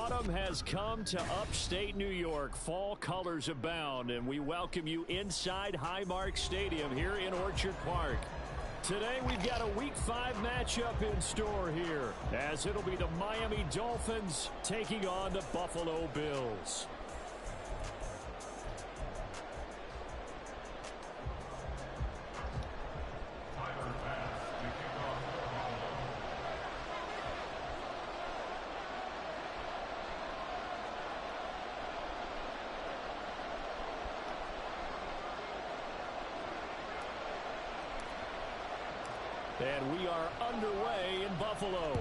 Autumn has come to upstate New York. Fall colors abound, and we welcome you inside Highmark Stadium here in Orchard Park. Today we've got a Week 5 matchup in store here, as it'll be the Miami Dolphins taking on the Buffalo Bills. And we are underway in Buffalo.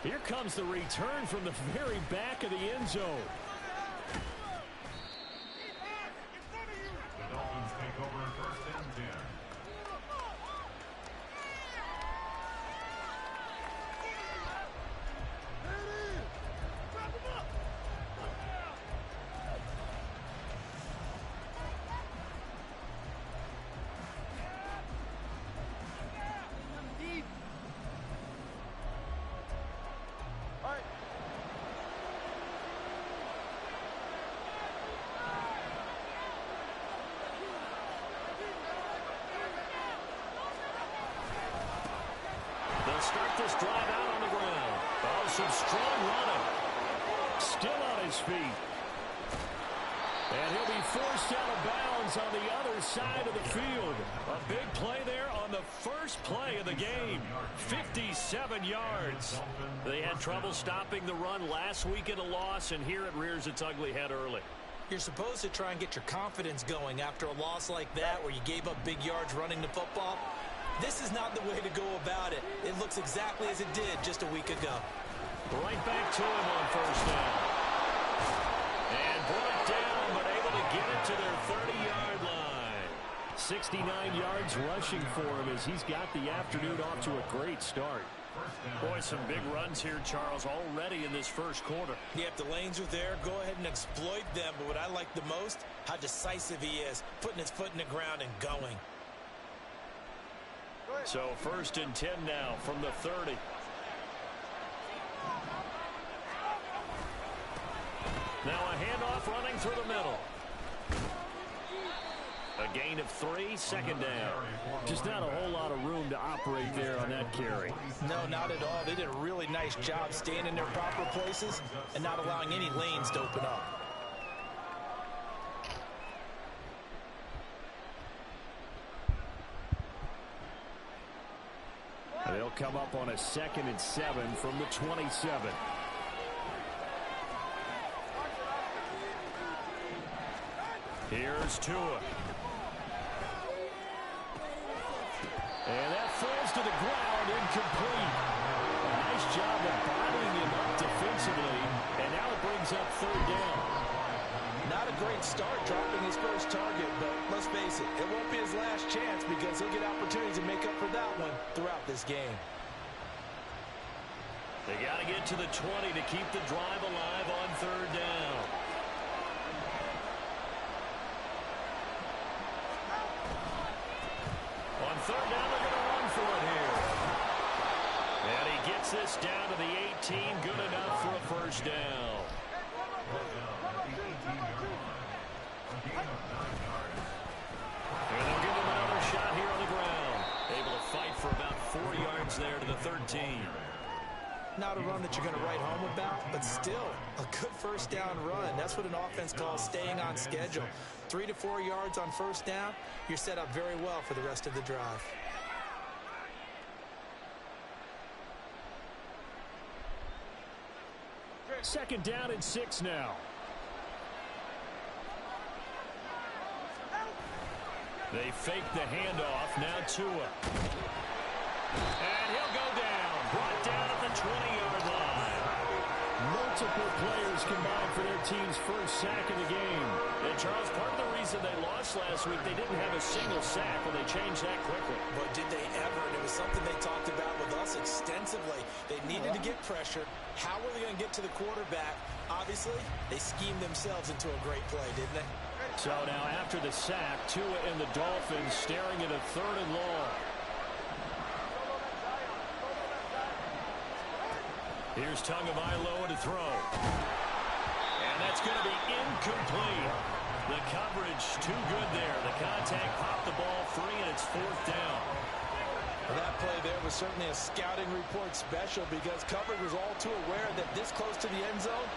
Here comes the return from the very back of the end zone. The Dolphins take over first and 10. Start this drive out on the ground. Oh, some strong running. Still on his feet. And he'll be forced out of bounds on the other side of the field. A big play there on the first play of the game. 57 yards. They had trouble stopping the run last week in a loss, and here it rears its ugly head early. You're supposed to try and get your confidence going after a loss like that where you gave up big yards running the football. This is not the way to go about it. It looks exactly as it did just a week ago. Right back to him on first down. And brought down, but able to get it to their 30-yard line. 69 yards rushing for him as he's got the afternoon off to a great start. Boy, some big runs here, Charles, already in this first quarter. Yeah, if the lanes are there, go ahead and exploit them. But what I like the most, how decisive he is, putting his foot in the ground and going. So first and 10 now from the 30. Now a handoff running through the middle. A gain of 3, second down. Just not a whole lot of room to operate there on that carry. No, not at all. They did a really nice job staying in their proper places and not allowing any lanes to open up. They'll come up on a 2nd and 7 from the 27. Here's Tua. And that falls to the ground, incomplete. A nice job of bodying him up defensively, and now it brings up 3rd down. Not a great start dropping his first target, but let's face it, it won't be his last chance because he'll get opportunities to make up for that one throughout this game. They got to get to the 20 to keep the drive alive on 3rd down. On 3rd down, they're going to run for it here. And he gets this down to the 18, good enough for a first down. And they'll give him another shot here on the ground. Able to fight for about 4 yards there to the 13. Not a run that you're going to write home about, but still a good first down run. That's what an offense calls staying on schedule. 3 to 4 yards on first down, you're set up very well for the rest of the drive. Second down and 6 now. They fake the handoff. Now Tua. And he'll go down. Brought down at the 20-yard line. Multiple players combined for their team's first sack of the game. And Charles, part of the reason they lost last week, they didn't have a single sack, and they changed that quickly. But did they ever? And it was something they talked about with us extensively. They needed to get pressure. How were they going to get to the quarterback? Obviously, they schemed themselves into a great play, didn't they? So now after the sack, Tua and the Dolphins staring at a 3rd and long. Here's Tagovailoa to throw. And that's going to be incomplete. The coverage too good there. The contact popped the ball free, and it's 4th down. Well, that play there was certainly a scouting report special because coverage was all too aware that this close to the end zone,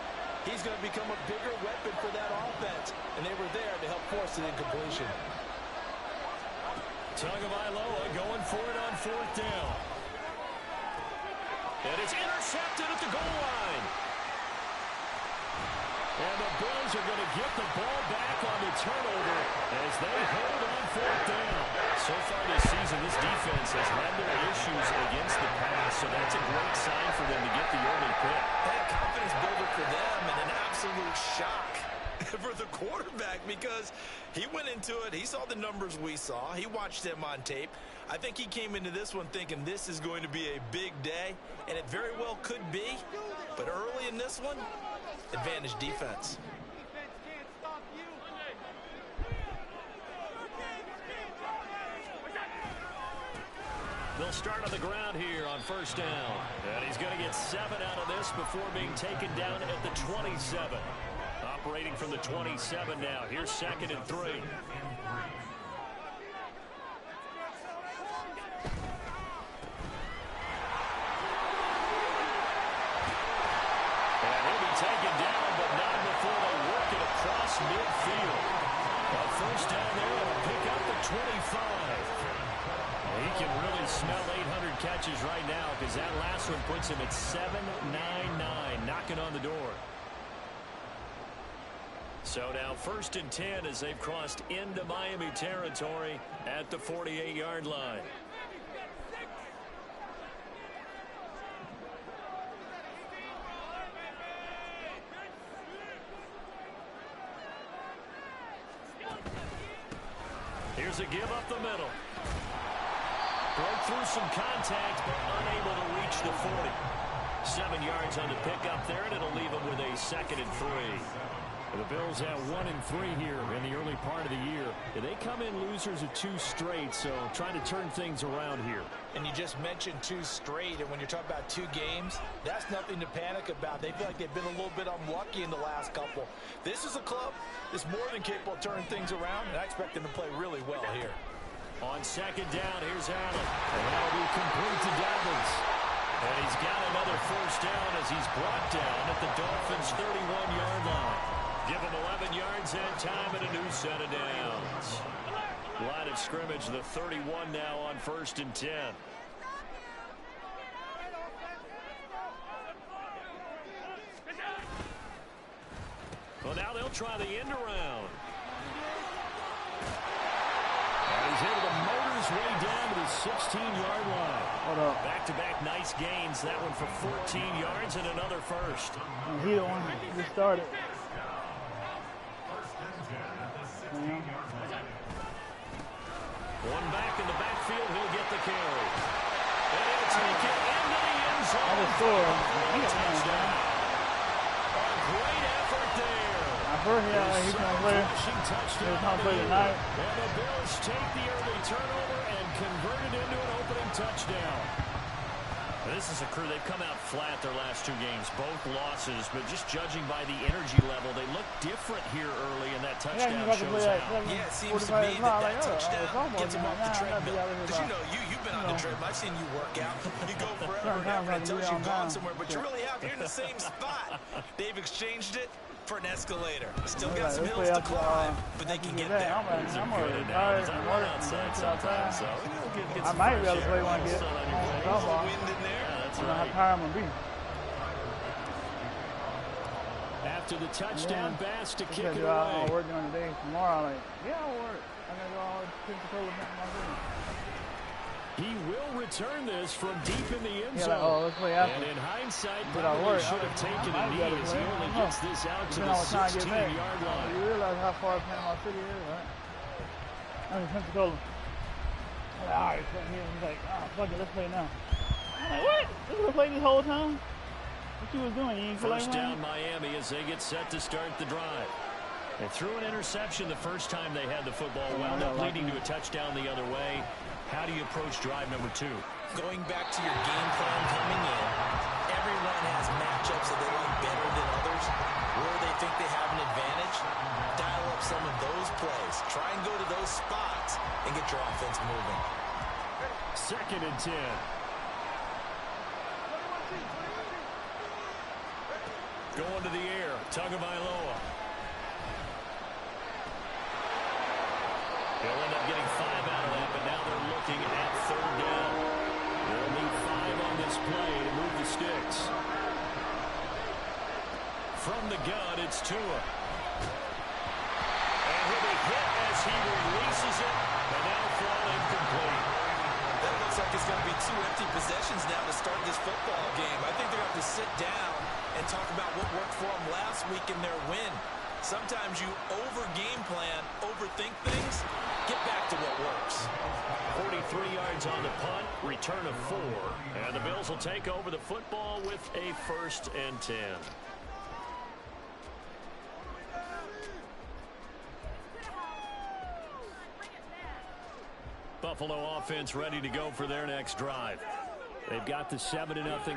he's going to become a bigger weapon for that offense. And they were there to help force an incompletion. Tagovailoa going for it on 4th down. And it's intercepted at the goal line. And the Bills are going to get the ball back on the turnover as they hold on 4th down. So far this season, this defense has had their issues against the pass, so that's a great sign for them to get the early pick. That confidence builder for them and an absolute shock for the quarterback because he went into it. He saw the numbers we saw. He watched them on tape. I think he came into this one thinking this is going to be a big day, and it very well could be. But early in this one, advantage defense. They'll start on the ground here on 1st down. And he's going to get 7 out of this before being taken down at the 27. Operating from the 27 now. Here's 2nd and 3. And he'll be taken down, but not before they work it across midfield. A 1st down there will pick up the 25. He can really smell 800 catches right now because that last one puts him at 799, knocking on the door. So now 1st and 10 as they've crossed into Miami territory at the 48-yard line. Here's a give up the middle. Broke through some contact, but unable to reach the 40. 7 yards on the pickup there, and it'll leave them with a 2nd and 3. The Bills have 1 and 3 here in the early part of the year. They come in losers of 2 straight, so trying to turn things around here. And you just mentioned 2 straight, and when you're talking about 2 games, that's nothing to panic about. They feel like they've been a little bit unlucky in the last couple. This is a club that's more than capable of turning things around, and I expect them to play really well here. On 2nd down, here's Allen. And that'll be complete to Dobbins. And he's got another 1st down as he's brought down at the Dolphins' 31-yard line. Give him 11 yards that time and a new set of downs. Line of scrimmage, the 31 now on 1st and 10. Well, now they'll try the end around. He's able to motor his way down to the 16-yard line. Hold up. Back-to-back nice gains. That one for 14 yards and another 1st. He the one who started. One back in the backfield. He'll get the carry. And he'll take it into the end zone. I just scored. Touchdown. A great effort there. I heard he's going to play. He's going to play tonight. And the Bills take the early turnover and convert it into an opening touchdown. This is a crew. They've come out flat their last 2 games, both losses, but just judging by the energy level, they look different here early, and that touchdown shows out. Yeah, it seems to me that touchdown gets them off the treadmill. Because you've been on the treadmill. I've seen you work out. You go forever and ever until you've gone somewhere, but you really have. You're in the same spot. They've exchanged it for an escalator. Still got some hills to climb, but they can get there. I'm already tired from work and then outside. I might be able to play one get softball. Wind in there. I don't know how tired I'm going to be. After the touchdown, Bass to kick it do all away. work during the day. Tomorrow, I'm like, yeah, I'll work. I'm going to go all Pensacola back my room. He will return this from deep in the end zone. Yeah, like, oh, let's play after. And in hindsight, Did I probably work? should have taken a I knee might be able to as play. he only gets this out to the 16-yard line. You realize how far Panama City is, right? I'm in Pensacola. I'm like, all right, fuck here. He's like, oh, fuck it, let's play now. I'm like, what? This was playing this whole time? What you was doing? You ain't feel like First playing? down Miami as they get set to start the drive. They threw an interception the first time they had the football, wound up leading to a touchdown the other way. How do you approach drive number 2? Going back to your game plan coming in, every Everyone has matchups that they like better than others, where they think they have an advantage. Dial up some of those plays. Try and go to those spots and get your offense moving. 2nd and 10. Going to the air, Tagovailoa. He'll end up getting 5 out of that, but now they're looking at 3rd down. They'll need 5 on this play to move the sticks. From the gun, it's Tua. And he'll be hit as he releases it, and now thrown incomplete. That looks like it's going to be 2 empty possessions now to start this football game. I think they're going to have to sit down and talk about what worked for them last week in their win. Sometimes you over-game plan, overthink things. Get back to what works. 43 yards on the punt, return of 4. And the Bills will take over the football with a 1st and 10. Buffalo offense ready to go for their next drive. They've got the 7-0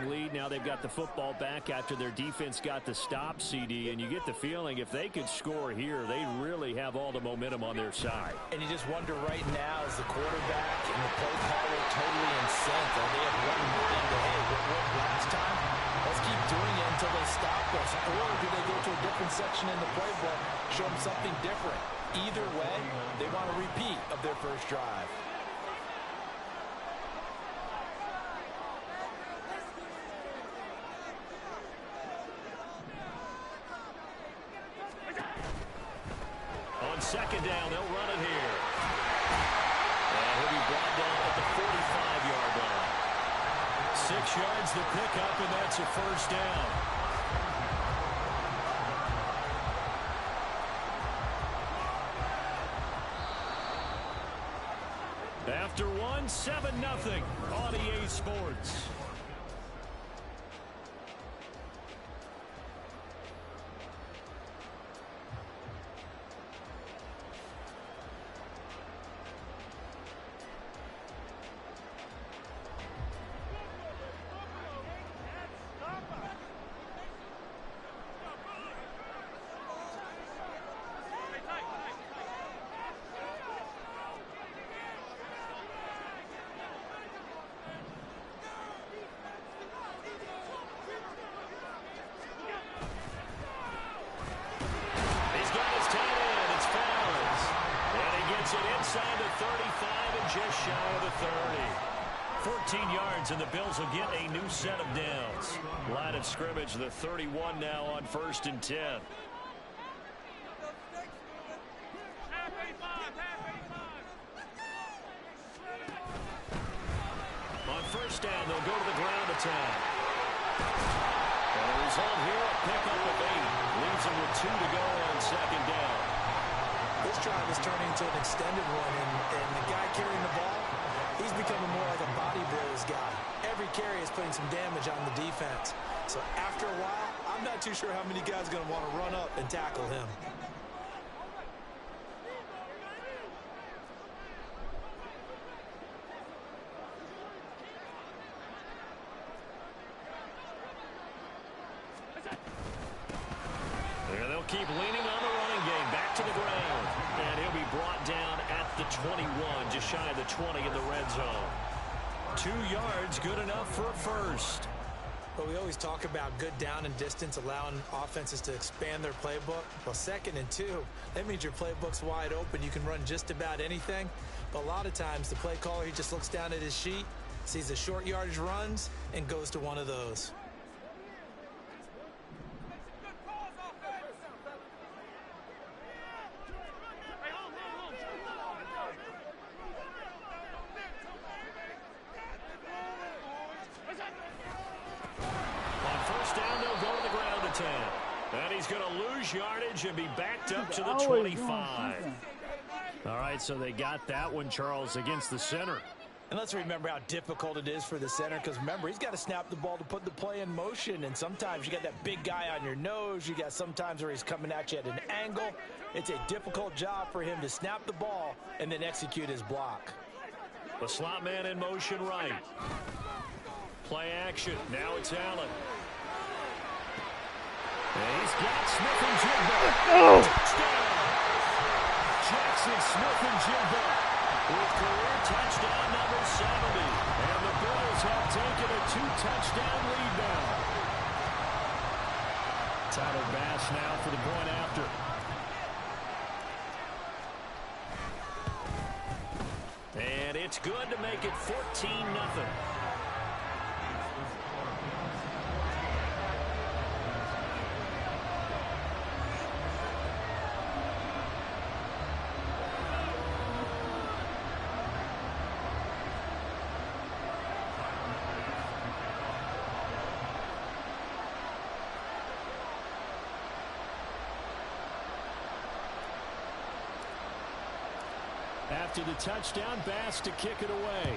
lead. Now they've got the football back after their defense got the stop, CD. And you get the feeling if they could score here, they really have all the momentum on their side. And you just wonder right now, is the quarterback and the play caller totally in sync? Or they have one thing to, hey, what worked last time? Let's keep doing it until they stop us. Or do they go to a different section in the playbook, show them something different? Either way, they want a repeat of their first drive. On 2nd down, they'll run it here. And he'll be brought down at the 45-yard line. 6 yards to pick up, and that's a 1st down. After one, 7-0 on EA Sports. Inside the 35 and just shy of the 30. 14 yards, and the Bills will get a new set of downs. Line of scrimmage, the 31 now on 1st and 10. On 1st down, they'll go to the ground attack. And the result here, a pickup of 8. Leaves them with 2 to go on 2nd down. This drive is turning into an extended one, and the guy carrying the ball, he's becoming more like a body blows guy. Every carry is putting some damage on the defense. So after a while, I'm not too sure how many guys are going to want to run up and tackle him. And they'll keep leaning on the running game. Back to the ground. And he'll be brought down at the 21, just shy of the 20 in the red zone. 2 yards, good enough for a 1st. But we always talk about good down and distance, allowing offenses to expand their playbook. Well, 2nd and 2, that means your playbook's wide open. You can run just about anything. But a lot of times, the play caller, he just looks down at his sheet, sees the short yardage runs, and goes to one of those. And he's going to lose yardage and be backed up to the 25. All right, so they got that one, Charles, against the center. And let's remember how difficult it is for the center, because remember, he's got to snap the ball to put the play in motion, and sometimes you got that big guy on your nose. You got sometimes where he's coming at you at an angle. It's a difficult job for him to snap the ball and then execute his block. The slot man in motion right. Play action. Now it's Allen. And he's got Smith-Njigba. Oh! Touchdown! Jackson Smith-Njigba with career touchdown number 70. And the Bills have taken a 2-touchdown lead now. Tyler Bass now for the point after. And it's good to make it 14-0. After the touchdown, Bass to kick it away.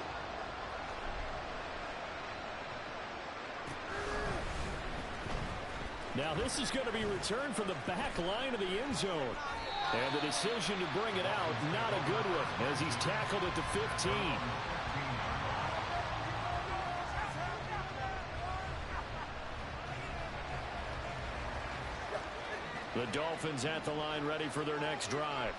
Now this is going to be returned from the back line of the end zone. And the decision to bring it out, not a good one, as he's tackled at the 15. The Dolphins at the line ready for their next drive.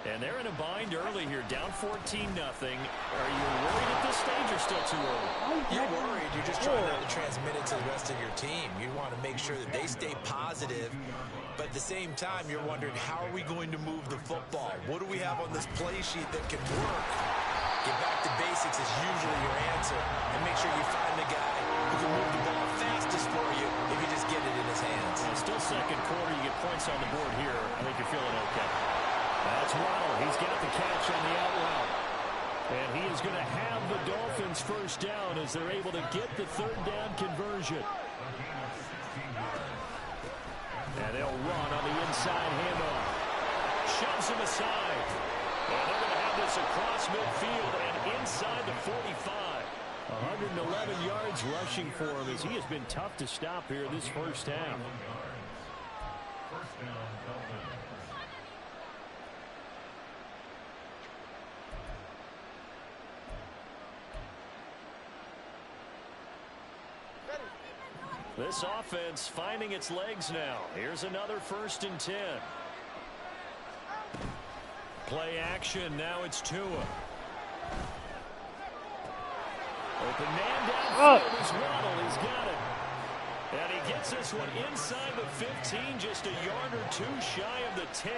And they're in a bind early here, down 14-0. Are you worried at this stage or still too early? You're worried. You're just trying not to transmit it to the rest of your team. You want to make sure that they stay positive. But at the same time, you're wondering, how are we going to move the football? What do we have on this play sheet that can work? Get back to basics is usually your answer. And make sure you find the guy who can move the ball fastest for you if you just get it in his hands. Well, still second quarter. You get points on the board here. I think you're feeling okay. That's Waddle. He's got the catch on the out route. And he is going to have the Dolphins first down as they're able to get the third down conversion. And they'll run on the inside handoff. Shoves him aside. And they're going to have this across midfield and inside the 45. 111 yards rushing for him as he has been tough to stop here this first half. First down, Dolphins. This offense finding its legs now. Here's another 1st and 10. Play action. Now it's Tua. Open man downfield is Waddle. He's got it. And he gets this one inside the 15, just a yard or two shy of the 10.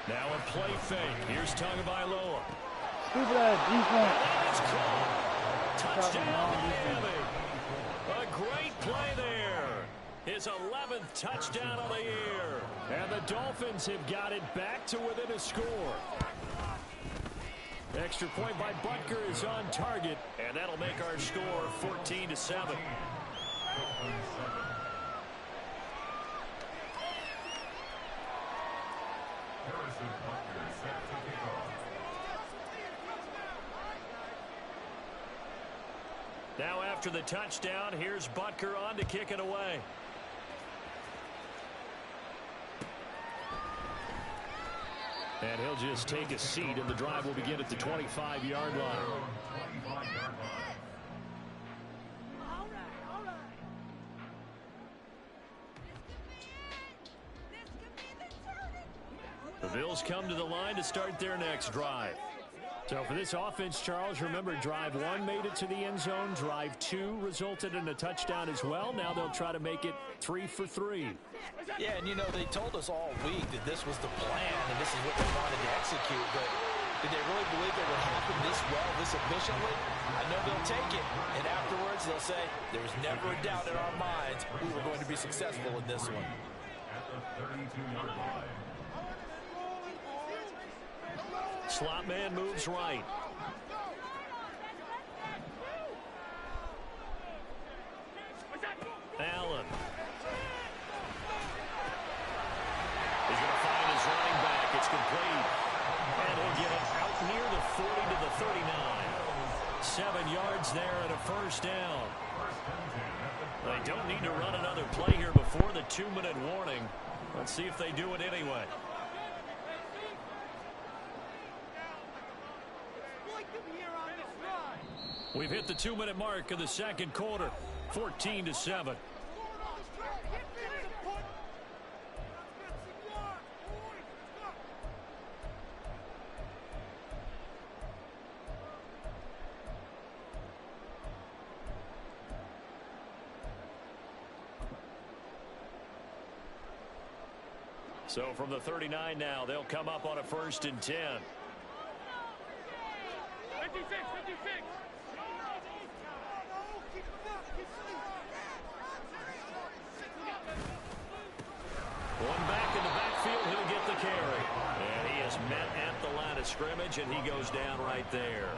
Now a play fake. Here's Tagovailoa. Stupid ass defense. And it's caught. Touchdown, Miami. A great play there. His 11th touchdown of the year. And the Dolphins have got it back to within a score. Extra point by Butker is on target. And that'll make our score 14-7. Now after the touchdown, here's Butker on to kick it away. And he'll just take a seat, and the drive will begin at the 25-yard line. The Bills come to the line to start their next drive. So for this offense, Charles, remember, drive 1 made it to the end zone. Drive 2 resulted in a touchdown as well. Now they'll try to make it 3 for 3. Yeah, and you know, they told us all week that this was the plan and this is what they wanted to execute. But did they really believe it would happen this well, this efficiently? I know they'll take it. And afterwards, they'll say, there was never a doubt in our minds we were going to be successful in this one. At the 32-yard line. Slot man moves right. Allen. He's going to find his running back. It's complete. And he'll get it out near the 40 to the 39. 7 yards there and a first down. They don't need to run another play here before the 2-minute warning. Let's see if they do it anyway. We've hit the 2-minute mark of the second quarter. 14-7. So from the 39 now, they'll come up on a 1st and 10. 56. One back in the backfield, he'll get the carry. And he is met at the line of scrimmage, and he goes down right there.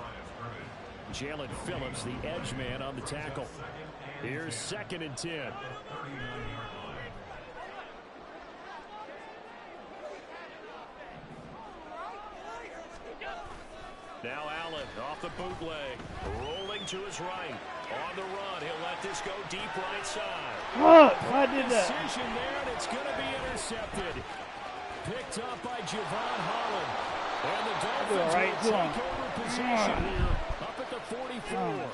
Jalen Phillips, the edge man on the tackle. Here's 2nd and 10. Now Allen off the bootleg, rolling to his right. On the run, he'll let this go deep right side. Look, I did that. Decision there, and it's going to be intercepted. Picked up by Javon Holland. And the Dolphins will take over possession here up at the 44.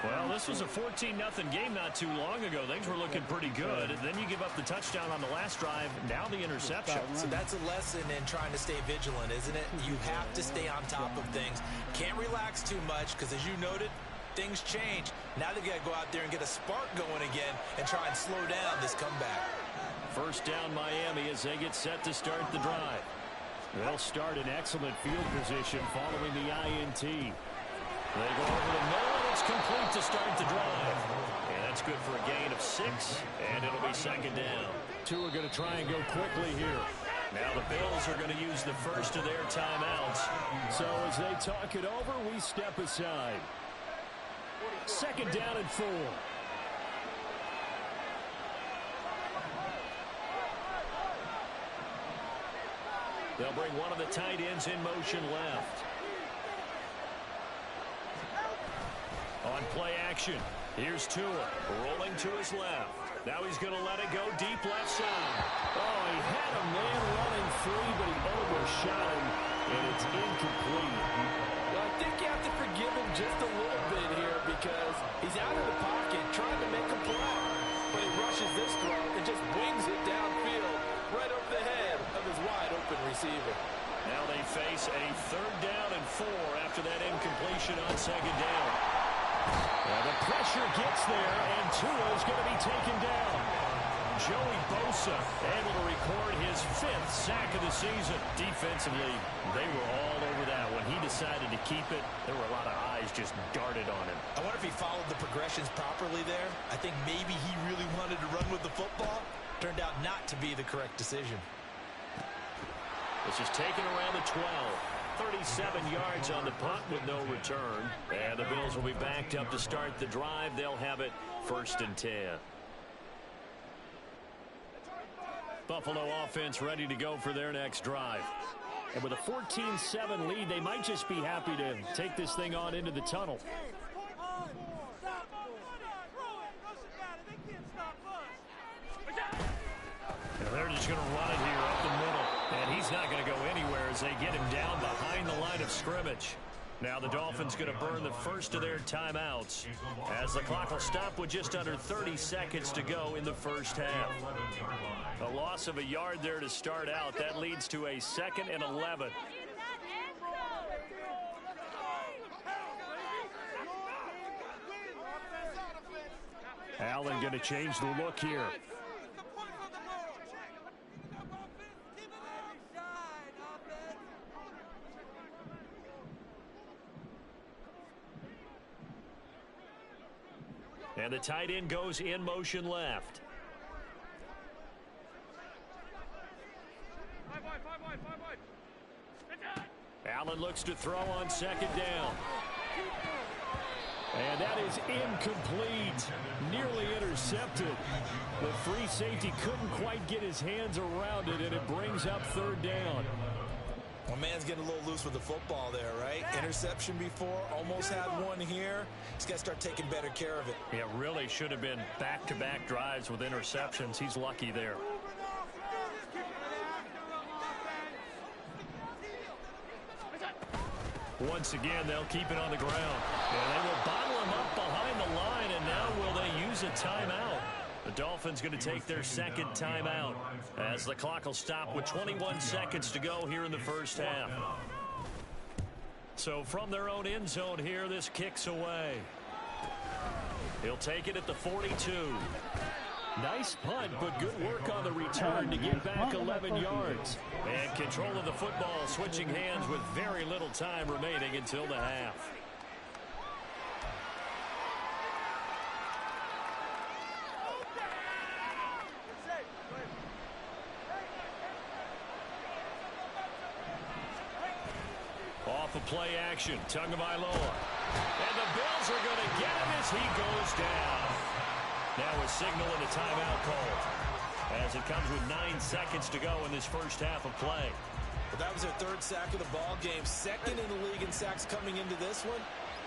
Well, this was a 14-0 game not too long ago. Things were looking pretty good. And then you give up the touchdown on the last drive. Now the interception. So that's a lesson in trying to stay vigilant, isn't it? You have to stay on top of things. Can't relax too much because, as you noted, things change. Now they got to go out there and get a spark going again and try and slow down this comeback. 1st down Miami as they get set to start the drive. They'll start in excellent field position following the INT. They go over the middle, and it's complete to start the drive. And that's good for a gain of 6, and it'll be 2nd down. Two are going to try and go quickly here. Now the Bills are going to use the first of their timeouts. So as they talk it over, we step aside. 2nd down and 4. They'll bring one of the tight ends in motion left. On play action, here's Tua, rolling to his left. Now he's going to let it go deep left side. Oh, he had a man running free, but he overshot him, and it's incomplete. Well, I think you have to forgive him just a little bit here because he's out of the pocket trying to make a play. But he rushes this throw and just wings it downfield right over the head of his wide-open receiver. Now they face a 3rd down and 4 after that incompletion on 2nd down. Well, the pressure gets there, and Tua is going to be taken down. Joey Bosa able to record his 5th sack of the season. Defensively, they were all over that. When he decided to keep it, there were a lot of eyes just darted on him. I wonder if he followed the progressions properly there. I think maybe he really wanted to run with the football. Turned out not to be the correct decision. This is taken around the 12. 37 yards on the punt with no return. And the Bills will be backed up to start the drive. They'll have it 1st and 10. Buffalo offense ready to go for their next drive. And with a 14-7 lead, they might just be happy to take this thing on into the tunnel. And they're just going to run it here up the middle. And he's not going to go anywhere as they get him down behind the line of scrimmage. Now the Dolphins going to burn the first of their timeouts as the clock will stop with just under 30 seconds to go in the first half. A loss of a yard there to start out. That leads to a 2nd and 11. Allen going to change the look here. And the tight end goes in motion left. Allen looks to throw on 2nd down. And that is incomplete. Nearly intercepted. The free safety couldn't quite get his hands around it, and it brings up 3rd down. Well, man's getting a little loose with the football there, right? Interception before, almost had one here. He's got to start taking better care of it. Yeah, really should have been back-to-back drives with interceptions. He's lucky there. Once again, they'll keep it on the ground. And they will bottle him up behind the line, and now will they use a timeout? The Dolphins going to take their 2nd timeout as the clock will stop with 21 seconds to go here in the first half. So from their own end zone here, this kicks away. He'll take it at the 42. Nice punt, but good work on the return to get back 11 yards. And control of the football switching hands with very little time remaining until the half. Off of play action, Tagovailoa. And the Bills are going to get him as he goes down. Now a signal and a timeout called, as it comes with 9 seconds to go in this first half of play. Well, that was their 3rd sack of the ball game. 2nd in the league in sacks coming into this one.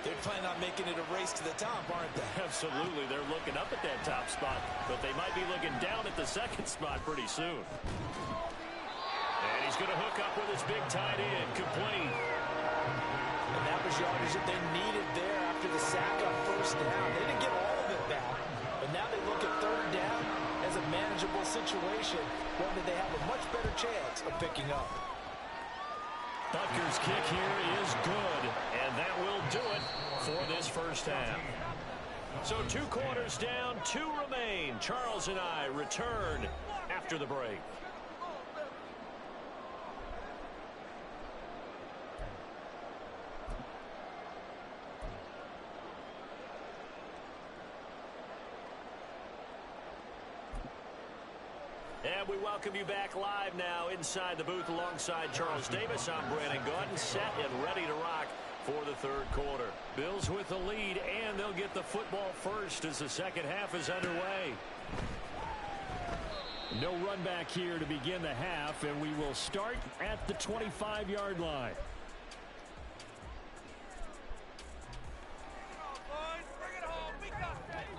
They're planning on making it a race to the top, aren't they? Absolutely. They're looking up at that top spot, but they might be looking down at the 2nd spot pretty soon. And he's going to hook up with his big tight end, complete. And that was yardage that they needed there after the sack on 1st down. They didn't get all of it back, but now they look at 3rd down as a manageable situation, one that they have a much better chance of picking up. Butker's kick here is good, and that will do it for this first half. So 2 quarters down, 2 remain. Charles and I return after the break. And we welcome you back live now inside the booth alongside Charles Davis. I'm Brandon Gaudin, set and ready to rock for the 3rd quarter. Bills with the lead, and they'll get the football first as the second half is underway. No run back here to begin the half, and we will start at the 25-yard line.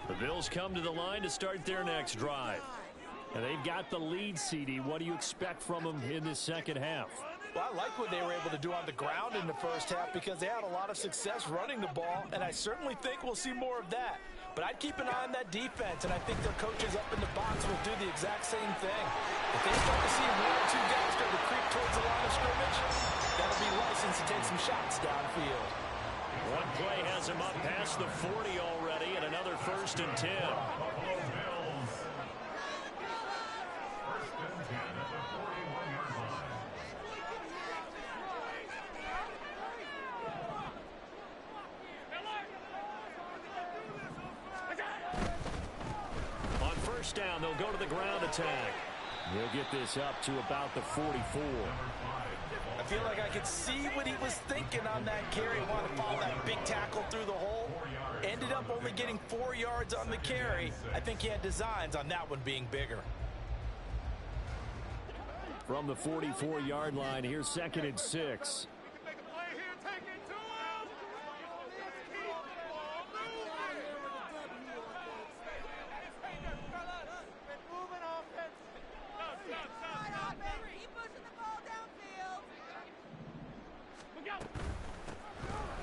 The Bills come to the line to start their next drive. And they've got the lead, CD. What do you expect from them in this second half? Well, I like what they were able to do on the ground in the first half because they had a lot of success running the ball, and I certainly think we'll see more of that. But I'd keep an eye on that defense, and I think their coaches up in the box will do the exact same thing. If they start to see 1 or 2 guys start to creep towards the line of scrimmage, that'll be license to take some shots downfield. One play has him up past the 40 already, and another 1st and 10. Down, they'll go to the ground attack. He'll get this up to about the 44. I feel like I could see what he was thinking on that carry. Wanted to follow that big tackle through the hole. Ended up only getting 4 yards on the carry. I think he had designs on that one being bigger. From the 44-yard line, here's 2nd and 6.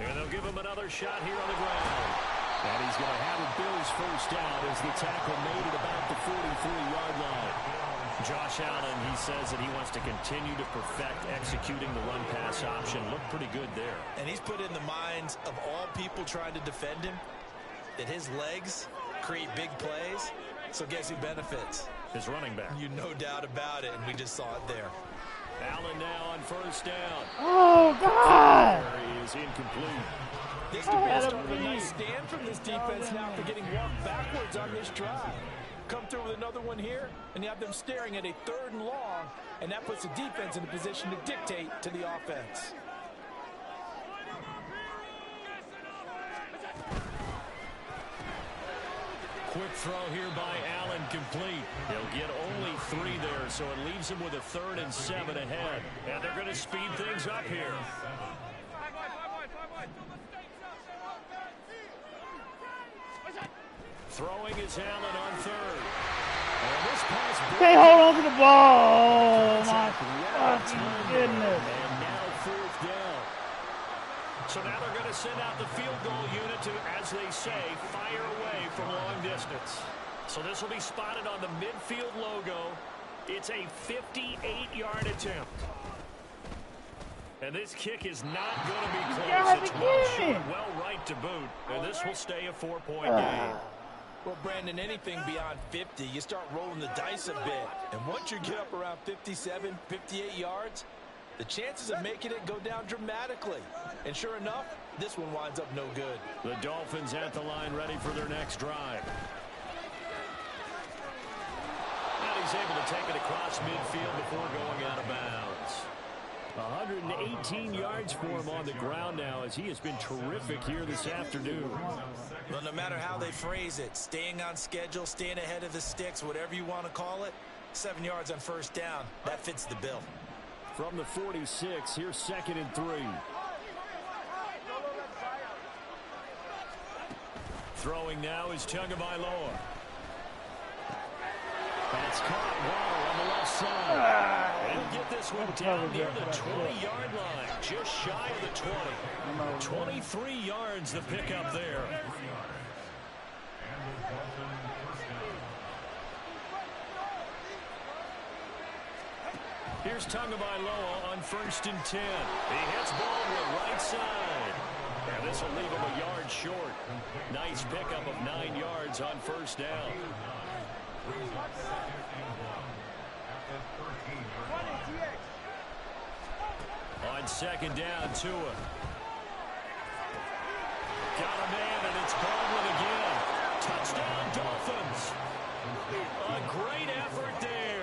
And they'll give him another shot here on the ground. And he's going to have a Bills first down as the tackle made at about the 43-yard line. Josh Allen, he says that he wants to continue to perfect executing the run-pass option. Looked pretty good there. And he's put in the minds of all people trying to defend him that his legs create big plays. So guess who benefits? His running back. You no doubt about it, and we just saw it there. Allen now on first down. Oh, God! He is incomplete. This defense started a nice stand from this defense now for getting walked backwards on this drive. Come through with another one here, and you have them staring at a 3rd and long, and that puts the defense in a position to dictate to the offense. Quick throw here by Allen, complete. He'll get only 3 there, so it leaves him with a 3rd and 7 ahead. And they're going to speed things up here. Throwing is Allen on 3rd. And this pass... Can't hold on to the ball. Oh, my fucking goodness. And now 4th down. So now they're going to send out the field goal unit to, as they say, fire away from long distance. So this will be spotted on the midfield logo. It's a 58-yard attempt. And this kick is not going to be close. It's well short, well right to boot. And this will stay a 4-point game. Well, Brandon, anything beyond 50, you start rolling the dice a bit. And once you get up around 57, 58 yards, the chances of making it go down dramatically. And sure enough, this one winds up no good. The Dolphins at the line ready for their next drive. And he's able to take it across midfield before going out of bounds. 118 yards for him on the ground now as he has been terrific here this afternoon. Well, no matter how they phrase it, staying on schedule, staying ahead of the sticks, whatever you want to call it, 7 yards on first down, that fits the bill. From the 46, here's 2nd and 3. Throwing now is Tagovailoa. That's caught Waddle on the left side. And he'll get this one down near the 20-yard line, just shy of the 20. 23 yards the pickup there. Here's Tagovailoa on 1st and 10. He hits Baldwin right side. And this will leave him a yard short. Nice pickup of 9 yards on first down. On 2nd down, Tua. Got a man, and it's Baldwin again. Touchdown, Dolphins. A great effort there.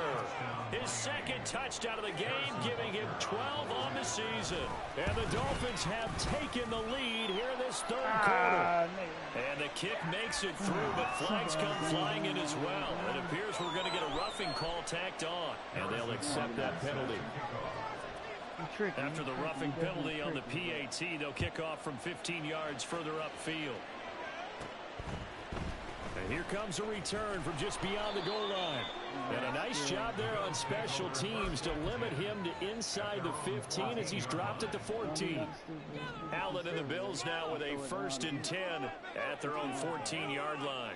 His 2nd touchdown of the game, giving him 12 on the season. And the Dolphins have taken the lead here in this 3rd quarter. And the kick makes it through, but flags come flying in as well. It appears we're going to get a roughing call tacked on, and they'll accept that penalty. After the roughing penalty on the PAT, they'll kick off from 15 yards further upfield. And here comes a return from just beyond the goal line. And a nice job there on special teams to limit him to inside the 15 as he's dropped at the 14. Allen and the Bills now with a 1st and 10 at their own 14-yard line.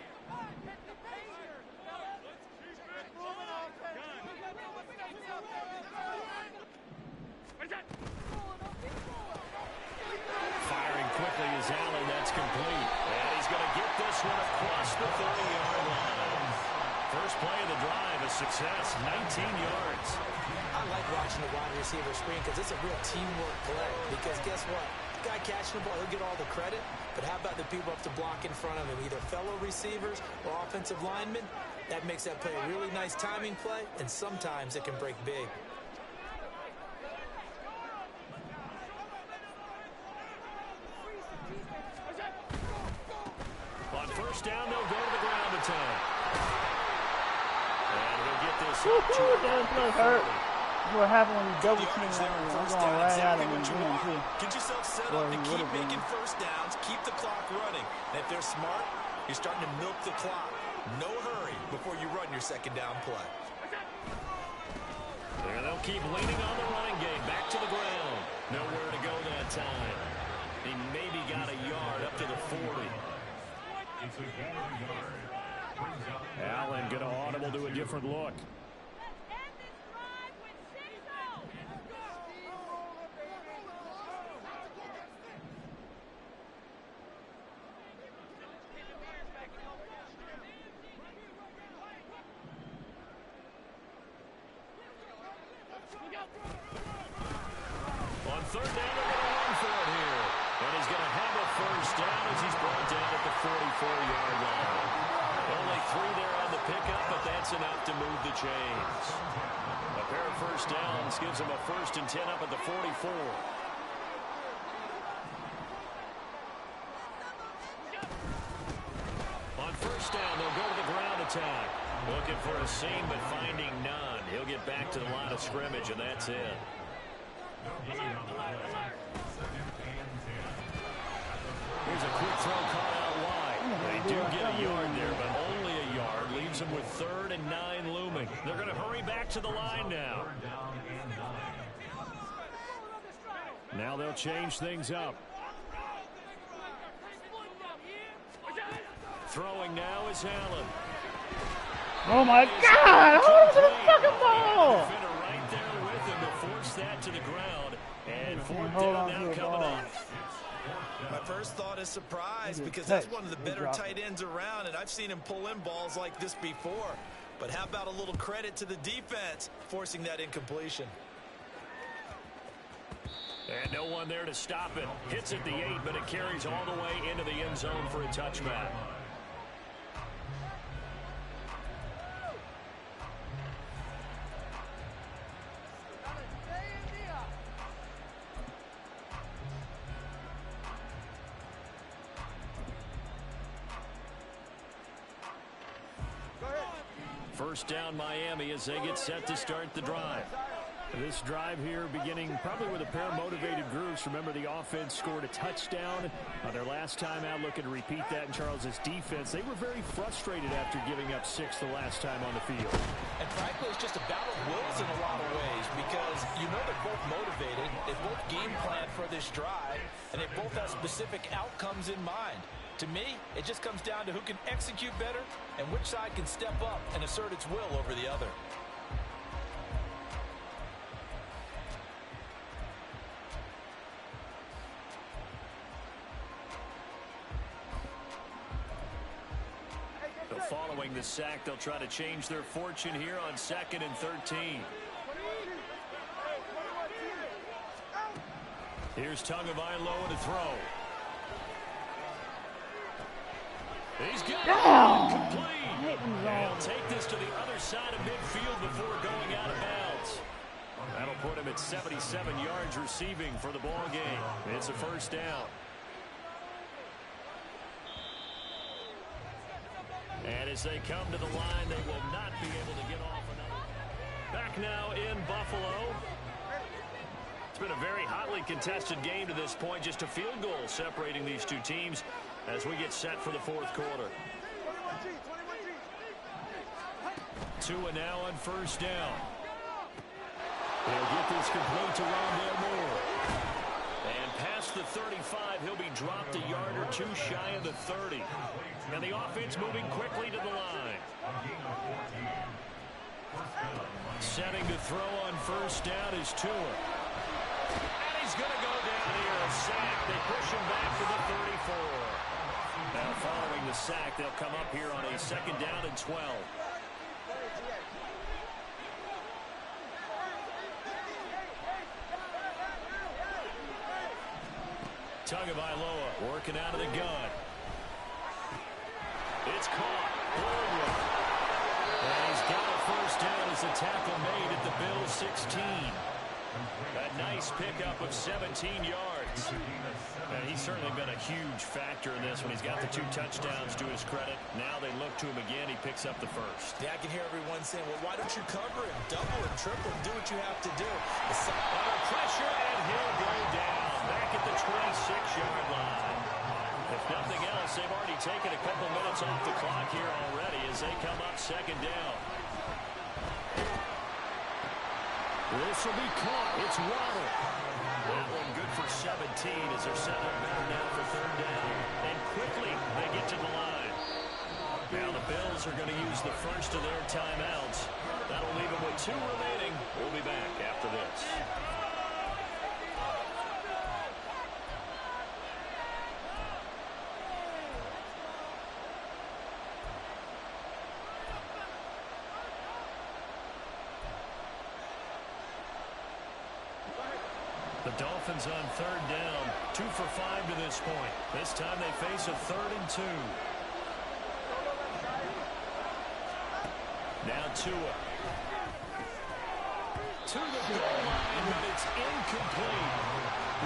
Firing quickly is Allen. That's complete. And he's going to get this one across the 30-yard line. First play of the drive, a success, 19 yards. I like watching the wide receiver screen because it's a real teamwork play. Because guess what? The guy catching the ball, he'll get all the credit. But how about the people up to block in front of him, either fellow receivers or offensive linemen? That makes that play a really nice timing play, and sometimes it can break big. On first down, they'll go to the ground attack. And he'll get this up to that hurt. That's what happened when you double team that. I'm going right at him and doing too. Get yourself set up and keep making first downs. Keep the clock running. And if they're smart, you're starting to milk the clock. No hurry before you run your 2nd down play. And they'll keep leaning on the running game. Back to the ground. Nowhere to go that time. He maybe got a yard up to the 40. Allen going to audible to a different look. On 3rd down, they're going to run for it here. And he's going to have a first down as he's brought down at the 44-yard line. Only 3 there on the pickup, but that's enough to move the chains. A pair of first downs gives him a 1st and 10 up at the 44. On first down, they'll go to the ground attack. Looking for a seam, but finding none. He'll get back to the line of scrimmage, and that's it. Here's a quick throw caught out wide. They do get a yard there, but only a yard. Leaves them with 3rd and 9 looming. They're going to hurry back to the line now. Now they'll change things up. Throwing now is Allen. Oh my God! Hold on to the fucking ball! Right there with him to force that to the ground. And 4th down now coming up. My first thought is surprise because that's one of the better tight ends around, and I've seen him pull in balls like this before. But how about a little credit to the defense forcing that incompletion? And no one there to stop it. Hits at the 8, but it carries all the way into the end zone for a touchback. First down Miami as they get set to start the drive. This drive here beginning probably with a pair of motivated groups. Remember, the offense scored a touchdown on their last time out, looking to repeat that in Charles's defense. They were very frustrated after giving up 6 the last time on the field. And frankly, it's just a battle of wills in a lot of ways because you know they're both motivated, they both game plan for this drive, and they both have specific outcomes in mind. To me, it just comes down to who can execute better and which side can step up and assert its will over the other. So following the sack, they'll try to change their fortune here on 2nd and 13. Here's Tagovailoa to throw. He's got it complete. He'll take this to the other side of midfield before going out of bounds. That'll put him at 77 yards receiving for the ball game. It's a first down. And as they come to the line, they will not be able to get off another. Back now in Buffalo. It's been a very hotly contested game to this point. Just a field goal separating these two teams as we get set for the fourth quarter. Tua now on first down. They'll get this complete to Rondale Moore. And past the 35, he'll be dropped a yard or two shy of the 30. And the offense moving quickly to the line. Setting to throw on first down is Tua. And he's going to go down here. A sack. They push him back to the 34. Now following the sack, they'll come up here on a 2nd down and 12. Tagovailoa working out of the gun. It's caught. And he's got a first down as the tackle made at the Bills 16. A nice pickup of 17 yards. And he's certainly been a huge factor in this when he's got the 2 touchdowns to his credit. Now they look to him again. He picks up the first. Yeah, I can hear everyone saying, well, why don't you cover him? Double him, triple him, do what you have to do. Under pressure, and he'll go down. Back at the 26-yard line. If nothing else, they've already taken a couple minutes off the clock here already as they come up 2nd down. This will be caught. It's Waddle. That one good for 17 as they're set up better now for 3rd down. And quickly they get to the line. Now the Bills are going to use the first of their timeouts. That'll leave them with 2 remaining. We'll be back after this. The Dolphins on 3rd down, 2 for 5 to this point. This time they face a 3rd and 2. Now Tua. To the goal line, but it's incomplete.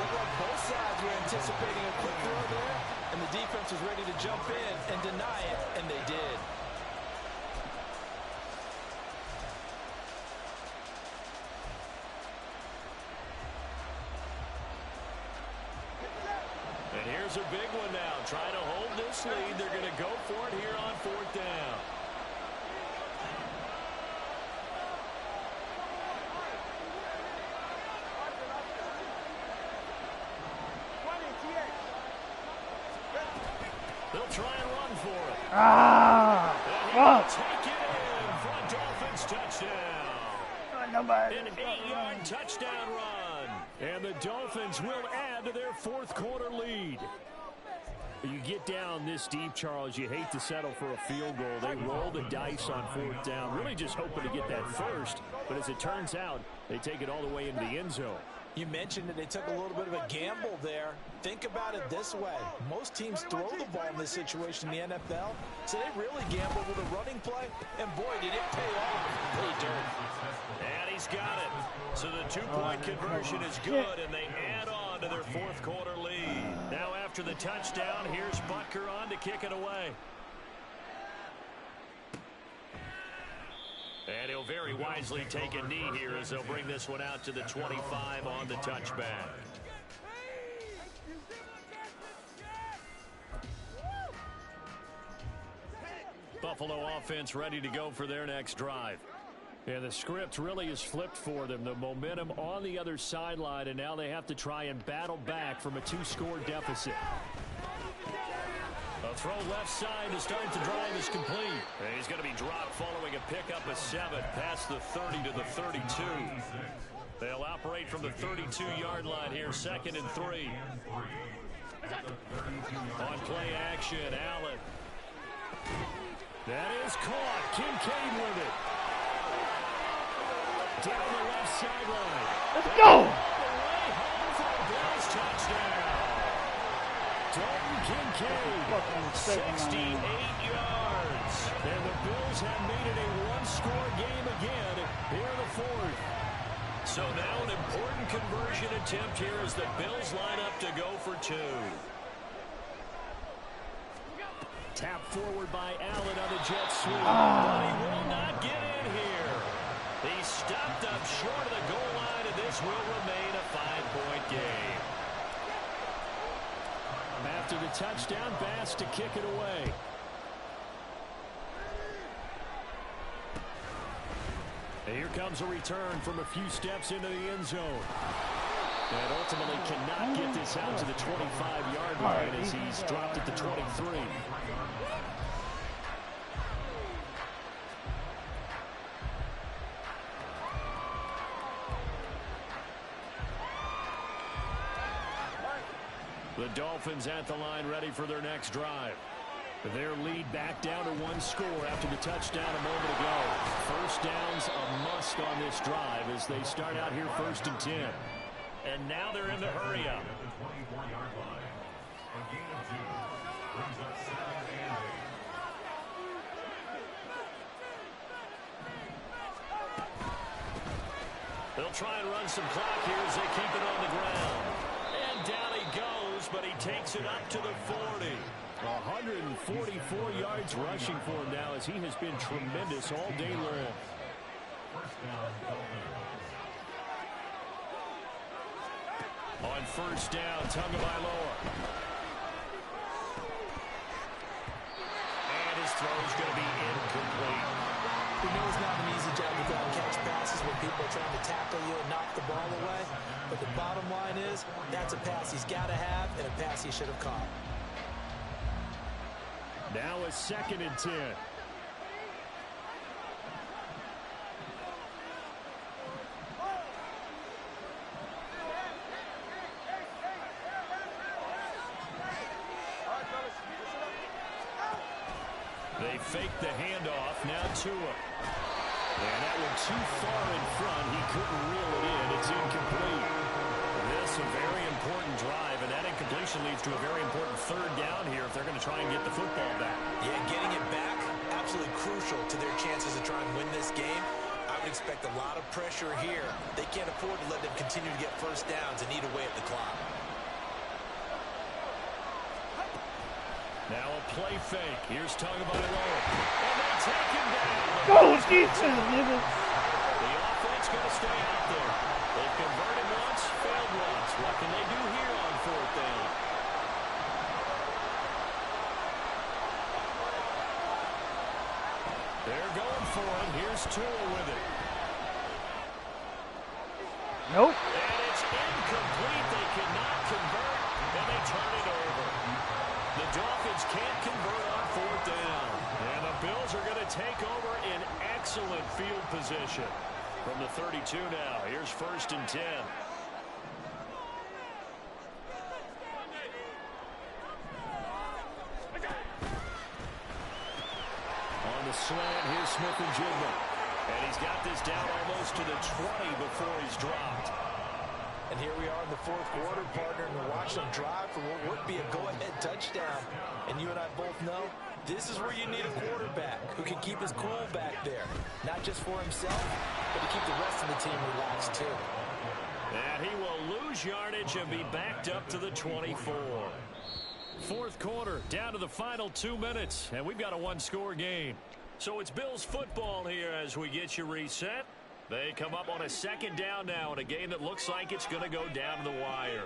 Looked like both sides were anticipating a quick throw there, and the defense was ready to jump in and deny it, and they did. Here's a big one now. Trying to hold this lead. They're going to go for it here on 4th down. They'll try and run for it. And take it in for a Dolphins touchdown. An 8-yard touchdown run. And the Dolphins will add add to their fourth quarter lead. You get down this deep, Charles, you hate to settle for a field goal. They roll the dice on fourth down, really just hoping to get that first. But as it turns out, they take it all the way into the end zone. You mentioned that they took a little bit of a gamble there. Think about it this way. Most teams throw the ball in this situation in the NFL, so they really gamble with a running play, and boy, did it pay off. Hey, Dirk. And he's got it. So the two-point conversion is good, and they add on to their fourth quarter lead. Now after the touchdown, here's Butker on to kick it away. And he'll very wisely take a knee here as they'll bring this one out to the 25 on the touchback. Buffalo offense ready to go for their next drive. Yeah, the script really is flipped for them. The momentum on the other sideline, and now they have to try and battle back from a two-score deficit. A throw left side to start the drive is complete. And he's going to be dropped following a pickup of 7 past the 30 to the 32. They'll operate from the 32-yard line here, 2nd and 3. On play action, Allen. That is caught. Kincaid with it. Down the left sideline. Let's go! All the way home for a Bills touchdown. Dalton Kincaid, 68 yards. And the Bills have made it a one-score game again here in the fourth. So now an important conversion attempt here as the Bills line up to go for 2. Tap forward by Allen on the jet sweep. But he will not get in here. He's stopped up short of the goal line, and this will remain a 5-point game. After the touchdown, Bass to kick it away. And here comes a return from a few steps into the end zone. And ultimately cannot get this out to the 25-yard line as he's dropped at the 23. The Dolphins at the line ready for their next drive. Their lead back down to 1 score after the touchdown a moment ago. First down's a must on this drive as they start out here 1st and 10. And now they're in the hurry up. They'll try and run some clock here as they keep it on the ground. And down he goes, but he takes it up to the 40. 144 yards rushing for him now as he has been tremendous all day long. On first down, Tagovailoa. And his throw is going to be incomplete. We know it's not an easy job to go and catch passes when people are trying to tackle you and knock the ball away. But the bottom line is, that's a pass he's got to have and a pass he should have caught. Now a 2nd and 10. They fake the handoff. Now Tua. And that one too far in front. He couldn't reel it in. It's incomplete. This is a very important drive, and that incompletion leads to a very important 3rd down here if they're going to try and get the football back. Yeah, getting it back, absolutely crucial to their chances to try and win this game. I would expect a lot of pressure here. They can't afford to let them continue to get first downs and eat away at the clock. Now a play fake. Here's Tagovailoa. And they take him down. Go, Jesus, nigga. The offense going to stay out there. They've converted once, failed once. What can they do here on 4th down? They're going for him. Here's Tua with it. Nope. And it's incomplete. They cannot convert, and they turn it over. The Dolphins can't convert on 4th down. And the Bills are going to take over in excellent field position. From the 32 now, here's 1st and 10. slant. Here's Smith-Njigba. And he's got this down almost to the 20 before he's dropped. And here we are in the fourth quarter, partner, and we're watching them drive for what would be a go-ahead touchdown. And you and I both know this is where you need a quarterback who can keep his cool back there. Not just for himself, but to keep the rest of the team relaxed, too. And he will lose yardage and be backed up to the 24. Fourth quarter, down to the final 2 minutes, and we've got a one-score game. So it's Bills football here as we get you reset. They come up on a second down now in a game that looks like it's going to go down to the wire.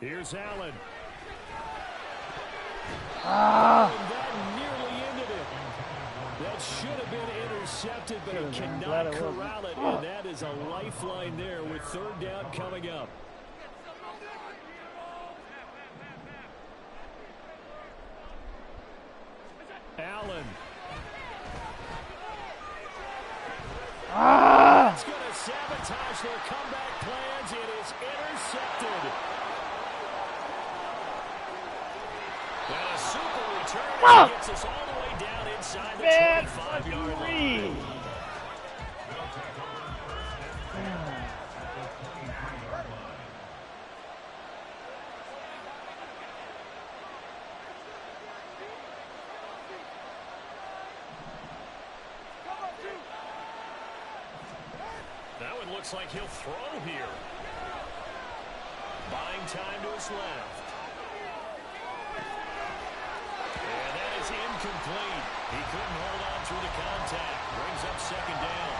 Here's Allen. Ah! And that nearly ended it. That should have been intercepted, but he cannot corral it, and that is a lifeline there with third down coming up. Allen. Ah! It's going to sabotage their comeback plans. It is intercepted. And a super return gets us all the way down inside the 25-yard line. That one looks like he'll throw here. Buying time to his left. And that is incomplete. He couldn't hold on through the contact. Brings up second down.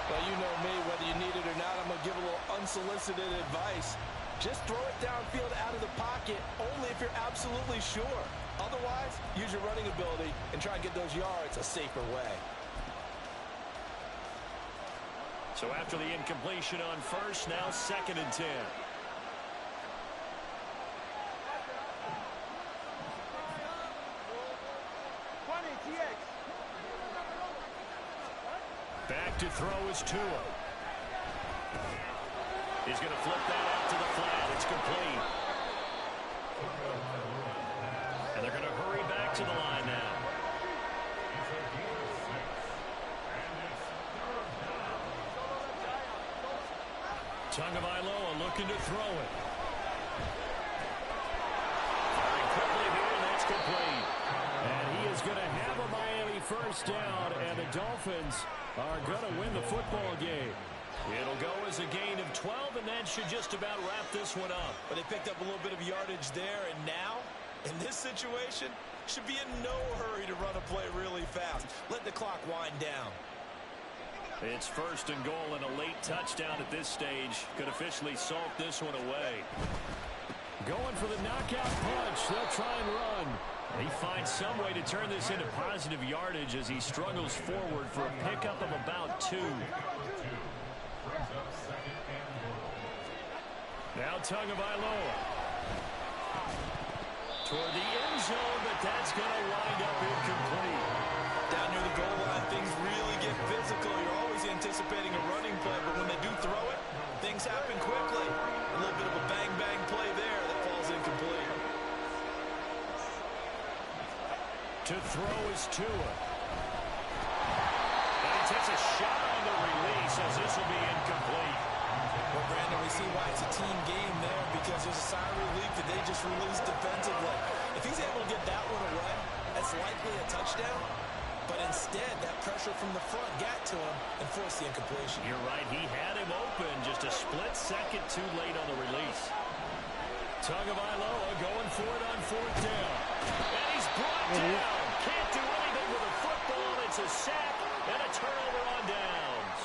Well, you know me, whether you need it or not, I'm going to give a little unsolicited advice. Just throw it downfield out of the pocket, only if you're absolutely sure. Otherwise, use your running ability and try and get those yards a safer way. So after the incompletion on first, now 2nd and 10. Back to throw is Tua. He's going to flip that out to the flat. It's complete. And they're going to hurry back to the line now. Tagovailoa looking to throw it. Firing quickly here, and that's complete. And he is going to have a Miami first down, and the Dolphins are going to win the football game. It'll go as a gain of 12, and that should just about wrap this one up. But they picked up a little bit of yardage there, and now, in this situation, should be in no hurry to run a play really fast. Let the clock wind down. It's 1st and goal, and a late touchdown at this stage could officially salt this one away. Going for the knockout punch. They'll try and run. He finds some way to turn this into positive yardage as he struggles forward for a pickup of about 2. Now Tagovailoa. Toward the end zone, but that's going to wind up incomplete. Down near the goal line, things really get physical. You're always anticipating a running play, but when they do throw it, things happen quickly. A little bit of a bang-bang play there that falls incomplete. To throw is Tua. And he takes a shot on the release as this will be incomplete. Well, Brandon, we see why it's a team game there because there's a sign of relief that they just released defensively. If he's able to get that one away, that's likely a touchdown. But instead, that pressure from the front got to him and forced the incompletion. You're right. He had him open just a split second too late on the release. Tagovailoa going for it on 4th down. And he's brought down. Can't do anything with a football. It's a sack and a turnover on downs.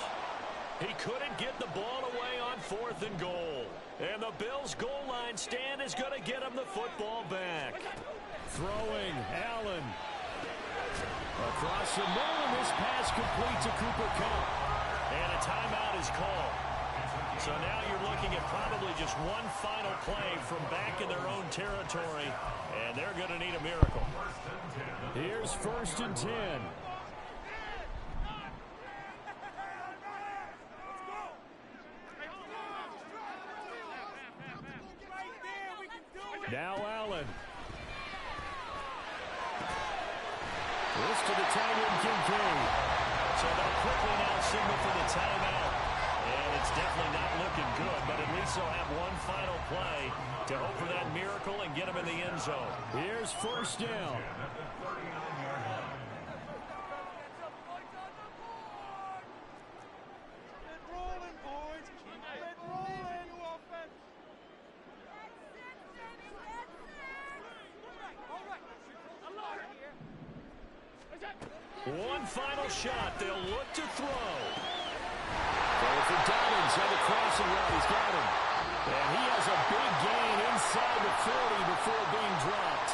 He couldn't get the ball away on 4th and goal. And the Bills' goal line stand is going to get him the football back. Throwing, Allen. Across the middle, and this pass complete to Cooper Kupp. And a timeout is called. So now you're looking at probably just one final play from back in their own territory, and they're going to need a miracle. Here's 1st and 10. Now Allen. This to the tight end, Kincaid. So they'll quickly now signal for the timeout. And it's definitely not looking good, but at least they'll have one final play to hope for that miracle and get them in the end zone. Here's first down. One final shot. They'll look to throw. Going for Dobbins on the crossing route. He's got him. And he has a big gain inside the 40 before being dropped.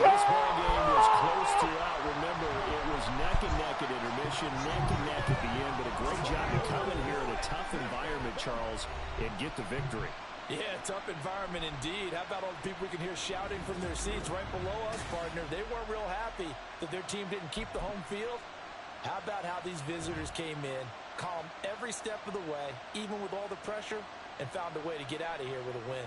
This ball game was close throughout. Remember, it was neck and neck at intermission, neck and neck at the end. But a great job to come in here in a tough environment, Charles, and get the victory. Yeah, tough environment indeed. How about all the people we can hear shouting from their seats right below us, partner? They weren't real happy that their team didn't keep the home field. How about how these visitors came in, calm every step of the way, even with all the pressure, and found a way to get out of here with a win?